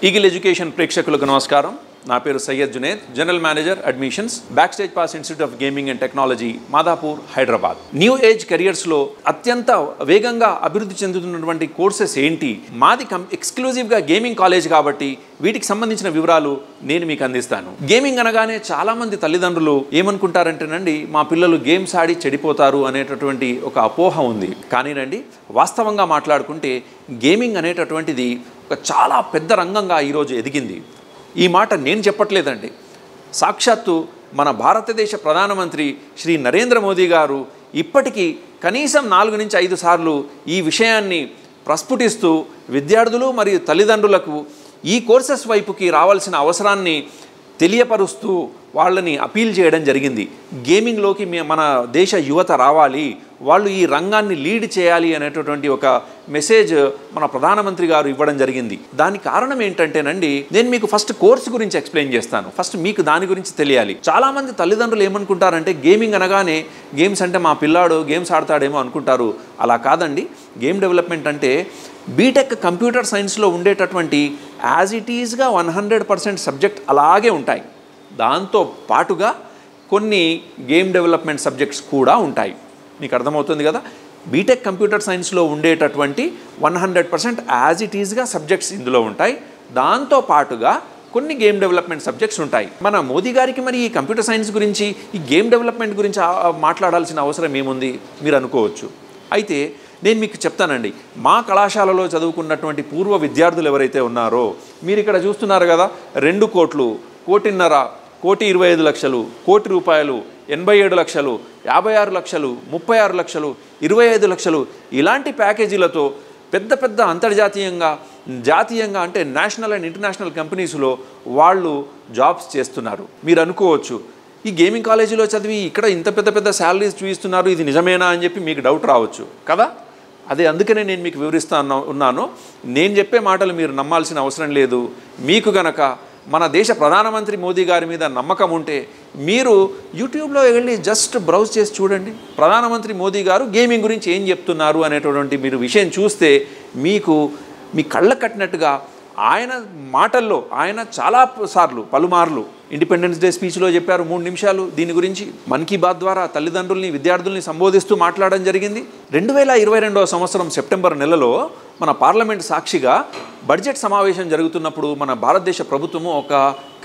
Eagle education ప్రేక్షకులకు నమస్కారం. నా పేరు Syed Juned, general manager admissions, backstage pass institute of gaming and technology, Madhapur, Hyderabad. New age కెరియర్స్లో అత్యంత వేగంగా అభివృద్ధి చెందుతున్నటువంటి కోర్సెస్ ఏంటి? మాది ఎక్స్క్లూజివ్గా గేమింగ్ కాలేజ్ కాబట్టి వీటికి సంబంధించిన వివరాలు నేను మీకు అందిస్తాను. గేమింగ్ అనగానే చాలామంది తల్లిదండ్రులు ఏమనుకుంటారంటేనండి, మా పిల్లలు గేమ్స్ ఆడి చెడిపోతారు అనేటటువంటి ఒక అపోహ ఉంది. కానీనండి, వాస్తవంగా మాట్లాడుకుంటే గేమింగ్ అనేటటువంటిది ఒక చాలా పెద్ద రంగంగా ఈరోజు ఎదిగింది. ఈ మాట నేను చెప్పట్లేదండి, సాక్షాత్తు మన భారతదేశ ప్రధానమంత్రి శ్రీ నరేంద్ర మోదీ గారు ఇప్పటికీ కనీసం 4 నుంచి 5 సార్లు ఈ విషయాన్ని ప్రస్ఫుటిస్తూ విద్యార్థులు మరియు తల్లిదండ్రులకు ఈ కోర్సెస్ వైపుకి రావాల్సిన అవసరాన్ని తెలియపరుస్తూ వాళ్ళని అపీల్ చేయడం జరిగింది. గేమింగ్లోకి మన దేశ యువత రావాలి, వాళ్ళు ఈ రంగాన్ని లీడ్ చేయాలి అనేటటువంటి ఒక మెసేజ్ మన ప్రధానమంత్రి గారు ఇవ్వడం జరిగింది. దానికి కారణం ఏంటంటేనండి, నేను మీకు ఫస్ట్ కోర్సు గురించి ఎక్స్ప్లెయిన్ చేస్తాను. ఫస్ట్ మీకు దాని గురించి తెలియాలి. చాలామంది తల్లిదండ్రులు ఏమనుకుంటారంటే, గేమింగ్ అనగానే గేమ్స్ అంటే మా పిల్లాడు గేమ్స్ ఆడతాడేమో అనుకుంటారు. అలా కాదండి. గేమ్ డెవలప్మెంట్ అంటే బీటెక్ కంప్యూటర్ సైన్స్లో ఉండేటటువంటి యాజ్ ఇట్ ఈజ్గా 100% సబ్జెక్ట్ అలాగే ఉంటాయి. దాంతో పాటుగా కొన్ని గేమ్ డెవలప్మెంట్ సబ్జెక్ట్స్ కూడా ఉంటాయి. మీకు అర్థమవుతుంది కదా. బీటెక్ కంప్యూటర్ సైన్స్లో ఉండేటటువంటి 100% యాజ్ ఇట్ ఈజ్గా సబ్జెక్ట్స్ ఇందులో ఉంటాయి. దాంతో పాటుగా కొన్ని గేమ్ డెవలప్మెంట్ సబ్జెక్ట్స్ ఉంటాయి. మన మోదీ గారికి మరి ఈ కంప్యూటర్ సైన్స్ గురించి, ఈ గేమ్ డెవలప్మెంట్ గురించి మాట్లాడాల్సిన అవసరం ఏముంది మీరు అనుకోవచ్చు. అయితే నేను మీకు చెప్తానండి, మా కళాశాలలో చదువుకున్నటువంటి పూర్వ విద్యార్థులు ఎవరైతే ఉన్నారో, మీరు ఇక్కడ చూస్తున్నారు కదా, 2 కోట్లు, 1,50,00,000, 1,25,00,000, 1,00,00,000 రూపాయలు, 87 లక్షలు, 56 లక్షలు, 36 లక్షలు, 25 లక్షలు ఇలాంటి ప్యాకేజీలతో పెద్ద పెద్ద అంతర్జాతీయంగా, జాతీయంగా అంటే నేషనల్ అండ్ ఇంటర్నేషనల్ కంపెనీస్లో వాళ్ళు జాబ్స్ చేస్తున్నారు. మీరు అనుకోవచ్చు, ఈ గేమింగ్ కాలేజీలో చదివి ఇక్కడ ఇంత పెద్ద పెద్ద శాలరీస్ చూపిస్తున్నారు, ఇది నిజమేనా అని చెప్పి మీకు డౌట్ రావచ్చు కదా. అదే అందుకనే నేను మీకు ఉన్నాను. నేను చెప్పే మాటలు మీరు నమ్మాల్సిన అవసరం లేదు. మీకు గనక మన దేశ ప్రధానమంత్రి మోదీ గారి మీద నమ్మకం ఉంటే మీరు యూట్యూబ్లో వెళ్ళి జస్ట్ బ్రౌజ్ చేసి చూడండి, ప్రధానమంత్రి మోదీ గారు గేమింగ్ గురించి ఏం చెప్తున్నారు అనేటటువంటి మీరు విషయం చూస్తే మీకు మీ కళ్ళ కట్టినట్టుగా ఆయన మాటల్లో ఆయన చాలా సార్లు పలుమార్లు ఇండిపెండెన్స్ డే స్పీచ్లో చెప్పారు 3 నిమిషాలు దీని గురించి. మన్ కీ బాత్ ద్వారా తల్లిదండ్రుల్ని, విద్యార్థుల్ని సంబోధిస్తూ మాట్లాడడం జరిగింది. 2022వ సంవత్సరం సెప్టెంబర్ నెలలో మన పార్లమెంట్ సాక్షిగా బడ్జెట్ సమావేశం జరుగుతున్నప్పుడు మన భారతదేశ ప్రభుత్వము ఒక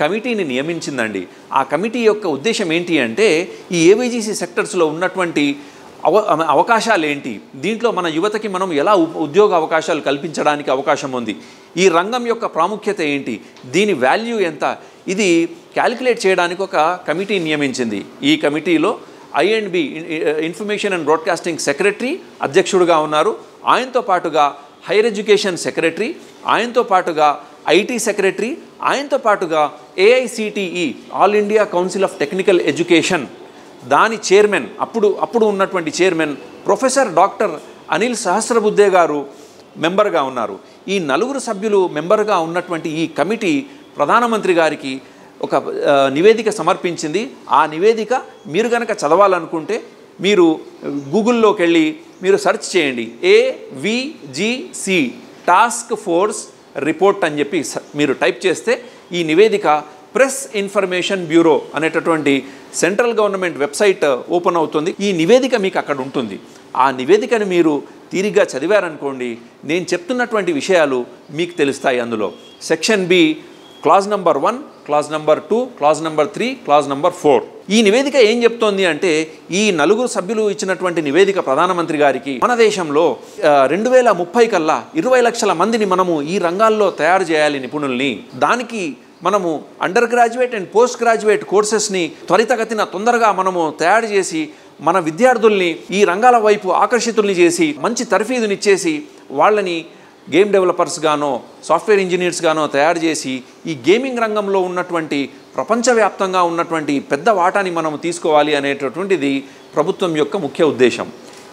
కమిటీని నియమించిందండి. ఆ కమిటీ యొక్క ఉద్దేశం ఏంటి అంటే, ఈ ఏవైజీసీ సెక్టర్స్లో ఉన్నటువంటి అవకాశాలు ఏంటి, దీంట్లో మన యువతకి మనం ఎలా ఉద్యోగ అవకాశాలు కల్పించడానికి అవకాశం ఉంది, ఈ రంగం యొక్క ప్రాముఖ్యత ఏంటి, దీని వాల్యూ ఎంత, ఇది క్యాలిక్యులేట్ చేయడానికి ఒక కమిటీ నియమించింది. ఈ కమిటీలో I&B information and broadcasting secretary అధ్యక్షుడిగా ఉన్నారు. ఆయనతో పాటుగా హైయర్ ఎడ్యుకేషన్ సెక్రటరీ, ఆయనతో పాటుగా IT సెక్రటరీ, ఆయనతో పాటుగా AICTE all India council of technical education దాని చైర్మన్, అప్పుడు ఉన్నటువంటి చైర్మన్ ప్రొఫెసర్ డాక్టర్ అనిల్ సహస్రబుద్ధే గారు మెంబర్గా ఉన్నారు. ఈ 4 సభ్యులు మెంబర్గా ఉన్నటువంటి ఈ కమిటీ ప్రధానమంత్రి గారికి ఒక నివేదిక సమర్పించింది. ఆ నివేదిక మీరు కనుక చదవాలనుకుంటే మీరు గూగుల్లోకి వెళ్ళి మీరు సెర్చ్ చేయండి, AVGC టాస్క్ ఫోర్స్ రిపోర్ట్ అని చెప్పి మీరు టైప్ చేస్తే ఈ నివేదిక ప్రెస్ ఇన్ఫర్మేషన్ బ్యూరో అనేటటువంటి సెంట్రల్ గవర్నమెంట్ వెబ్సైట్ ఓపెన్ అవుతుంది. ఈ నివేదిక మీకు అక్కడ ఉంటుంది. ఆ నివేదికను మీరు తీరిగ్గా చదివారనుకోండి, నేను చెప్తున్నటువంటి విషయాలు మీకు తెలుస్తాయి. అందులో section B clause number 1, clause number 2, clause number 3, clause number 4. ఈ నివేదిక ఏం చెప్తోంది అంటే, ఈ 4 సభ్యులు ఇచ్చినటువంటి నివేదిక ప్రధానమంత్రి గారికి మన దేశంలో 2030 కల్లా 20 లక్షల మందిని మనము ఈ రంగాల్లో తయారు చేయాలి, నిపుణుల్ని. దానికి మనము undergraduate and postgraduate కోర్సెస్ని త్వరితగతిన తొందరగా మనము తయారు చేసి మన విద్యార్థుల్ని ఈ రంగాల వైపు ఆకర్షితుల్ని చేసి మంచి తర్ఫీదునిచ్చేసి వాళ్ళని గేమ్ డెవలపర్స్ గానో, సాఫ్ట్వేర్ ఇంజనీర్స్ గానో తయారు చేసి ఈ గేమింగ్ రంగంలో ఉన్నటువంటి ప్రపంచవ్యాప్తంగా ఉన్నటువంటి పెద్ద వాటాని మనం తీసుకోవాలి అనేటటువంటిది ప్రభుత్వం యొక్క ముఖ్య ఉద్దేశం.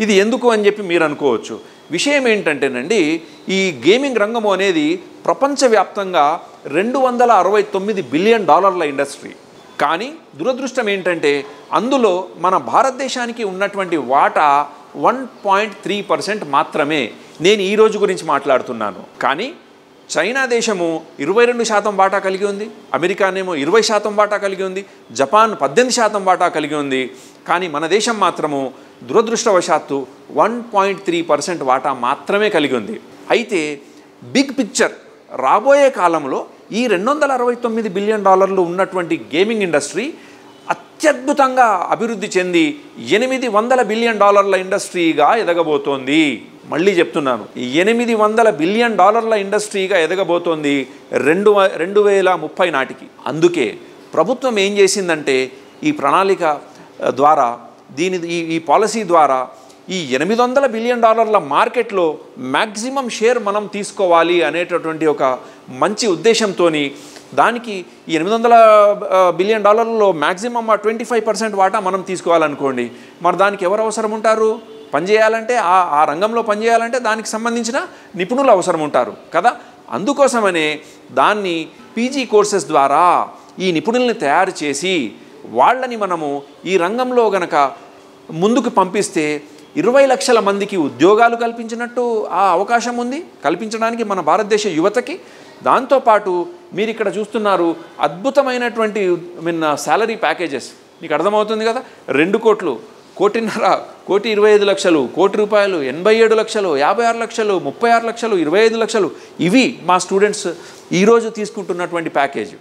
ఇది ఎందుకు అని చెప్పి మీరు అనుకోవచ్చు. విషయం ఏంటంటేనండి, ఈ గేమింగ్ రంగము అనేది ప్రపంచవ్యాప్తంగా $269 బిలియన్ ఇండస్ట్రీ. కానీ దురదృష్టం ఏంటంటే అందులో మన భారతదేశానికి ఉన్నటువంటి వాటా 1.3% మాత్రమే. నేను ఈ రోజు గురించి మాట్లాడుతున్నాను. కానీ చైనా దేశము 22% వాటా కలిగి ఉంది, అమెరికానేమో 20% వాటా కలిగి ఉంది, జపాన్ 18% వాటా కలిగి ఉంది. కానీ మన దేశం మాత్రము దురదృష్టవశాత్తు 1.3% వాటా మాత్రమే కలిగి ఉంది. అయితే బిగ్ పిక్చర్ రాబోయే కాలంలో ఈ $269 బిలియన్ ఉన్నటువంటి గేమింగ్ ఇండస్ట్రీ అత్యద్భుతంగా అభివృద్ధి చెంది $800 బిలియన్ ఇండస్ట్రీగా ఎదగబోతోంది. మళ్ళీ చెప్తున్నాను, $800 బిలియన్ ఇండస్ట్రీగా ఎదగబోతోంది 2030 నాటికి. అందుకే ప్రభుత్వం ఏం చేసిందంటే ఈ ప్రణాళిక ద్వారా ఈ పాలసీ ద్వారా ఈ $800 బిలియన్ మార్కెట్లో మ్యాక్సిమం షేర్ మనం తీసుకోవాలి అనేటటువంటి ఒక మంచి ఉద్దేశంతో దానికి ఈ $800 బిలియన్ మ్యాక్సిమం 25% వాటా మనం తీసుకోవాలనుకోండి. మరి దానికి ఎవరు అవసరం ఉంటారు? పనిచేయాలంటే ఆ రంగంలో పనిచేయాలంటే దానికి సంబంధించిన నిపుణులు అవసరం ఉంటారు కదా. అందుకోసమనే దాన్ని పీజీ కోర్సెస్ ద్వారా ఈ నిపుణుల్ని తయారు చేసి వాళ్ళని మనము ఈ రంగంలో గనక ముందుకు పంపిస్తే 20 లక్షల మందికి ఉద్యోగాలు కల్పించినట్టు ఆ అవకాశం ఉంది కల్పించడానికి మన భారతదేశ యువతకి. దాంతోపాటు మీరు ఇక్కడ చూస్తున్నారు అద్భుతమైనటువంటి శాలరీ ప్యాకేజెస్. మీకు అర్థమవుతుంది కదా, 2 కోట్లు, 1.5 కోటి, 25 లక్షలు, ₹1 కోటి, 87 లక్షలు, 56 లక్షలు, 36 లక్షలు, 25 లక్షలు, ఇవి మా స్టూడెంట్స్ ఈరోజు తీసుకుంటున్నటువంటి ప్యాకేజ్.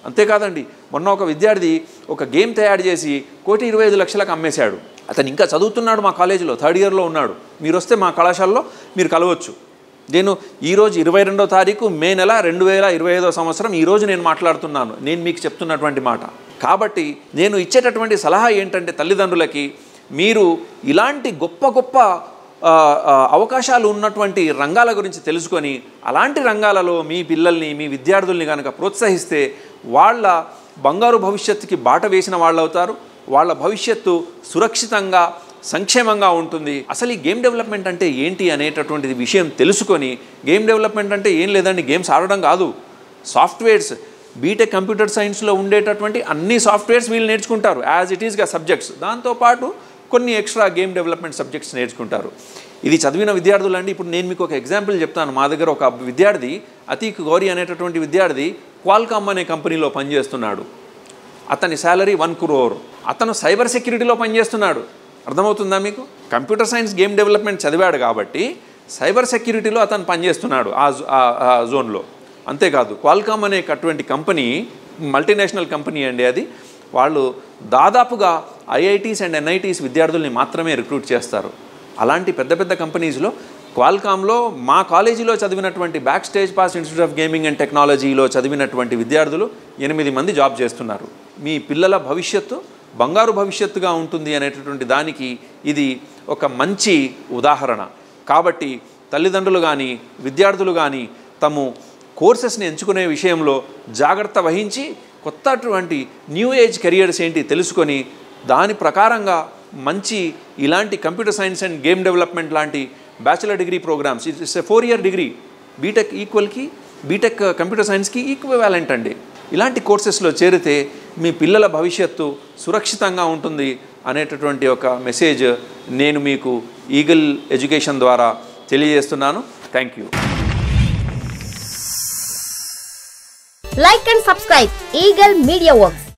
అంతేకాదండి, మొన్న ఒక విద్యార్థి ఒక గేమ్ తయారు చేసి ₹1.25 కోటి అమ్మేశాడు. అతను ఇంకా చదువుతున్నాడు, మా కాలేజీలో 3rd ఇయర్లో ఉన్నాడు. మీరు వస్తే మా కళాశాలలో మీరు కలవచ్చు. నేను ఈరోజు 22వ తారీఖు మే నెల 2025వ సంవత్సరం ఈరోజు నేను మాట్లాడుతున్నాను, నేను మీకు చెప్తున్నటువంటి మాట. కాబట్టి నేను ఇచ్చేటటువంటి సలహా ఏంటంటే తల్లిదండ్రులకి, మీరు ఇలాంటి గొప్ప గొప్ప అవకాశాలు ఉన్నటువంటి రంగాల గురించి తెలుసుకొని అలాంటి రంగాలలో మీ పిల్లల్ని మీ విద్యార్థుల్ని కనుక ప్రోత్సహిస్తే వాళ్ళ బంగారు భవిష్యత్తుకి బాట వేసిన వాళ్ళు అవుతారు. వాళ్ళ భవిష్యత్తు సురక్షితంగా సంక్షేమంగా ఉంటుంది. అసలు ఈ గేమ్ డెవలప్మెంట్ అంటే ఏంటి అనేటటువంటి విషయం తెలుసుకొని, గేమ్ డెవలప్మెంట్ అంటే ఏం లేదండి, గేమ్స్ ఆడడం కాదు, సాఫ్ట్వేర్స్, బీటెక్ కంప్యూటర్ సైన్స్లో ఉండేటటువంటి అన్ని సాఫ్ట్వేర్స్ వీళ్ళు నేర్చుకుంటారు యాజ్ ఇట్ ఈస్గా సబ్జెక్ట్స్. దాంతోపాటు కొన్ని ఎక్స్ట్రా గేమ్ డెవలప్మెంట్ సబ్జెక్ట్స్ నేర్చుకుంటారు. ఇది చదివిన విద్యార్థులు అండి. ఇప్పుడు నేను మీకు ఒక ఎగ్జాంపుల్ చెప్తాను. మా దగ్గర ఒక విద్యార్థి అతీక్ గౌరీ అనేటటువంటి విద్యార్థి క్వాల్కామ్ అనే కంపెనీలో పనిచేస్తున్నాడు. అతని శాలరీ 1 crore. అతను సైబర్ సెక్యూరిటీలో పనిచేస్తున్నాడు. అర్థమవుతుందా మీకు? కంప్యూటర్ సైన్స్ గేమ్ డెవలప్మెంట్ చదివాడు కాబట్టి సైబర్ సెక్యూరిటీలో అతను పనిచేస్తున్నాడు ఆ జోన్లో. అంతేకాదు క్వాల్కామ్ అనేటటువంటి కంపెనీ మల్టీనేషనల్ కంపెనీ అండి. అది వాళ్ళు దాదాపుగా ఐఐటీస్ అండ్ ఎన్ఐటీస్ విద్యార్థుల్ని మాత్రమే రిక్రూట్ చేస్తారు. అలాంటి పెద్ద పెద్ద కంపెనీస్లో క్వాల్కామ్లో మా కాలేజీలో చదివినటువంటి back stage pass institute of gaming and టెక్నాలజీలో చదివినటువంటి విద్యార్థులు 8 మంది జాబ్ చేస్తున్నారు. మీ పిల్లల భవిష్యత్తు బంగారు భవిష్యత్తుగా ఉంటుంది అనేటటువంటి దానికి ఇది ఒక మంచి ఉదాహరణ. కాబట్టి తల్లిదండ్రులు కానీ విద్యార్థులు కానీ తమ కోర్సెస్ని ఎంచుకునే విషయంలో జాగ్రత్త వహించి కొత్తటువంటి న్యూ ఏజ్ కెరియర్స్ ఏంటి తెలుసుకొని దాని ప్రకారంగా మంచి ఇలాంటి computer science and game development లాంటి bachelor degree programmes, it's a 4 year degree, BTech ఈక్వల్కి బీటెక్ కంప్యూటర్ సైన్స్కి ఈక్వివాలెంట్ అండి. ఇలాంటి కోర్సెస్లో చేరితే మీ పిల్లల భవిష్యత్తు సురక్షితంగా ఉంటుంది అనేటటువంటి ఒక మెసేజ్ నేను మీకు ఈగల్ ఎడ్యుకేషన్ ద్వారా తెలియజేస్తున్నాను. Thank you. Like and subscribe Eagle Media Works.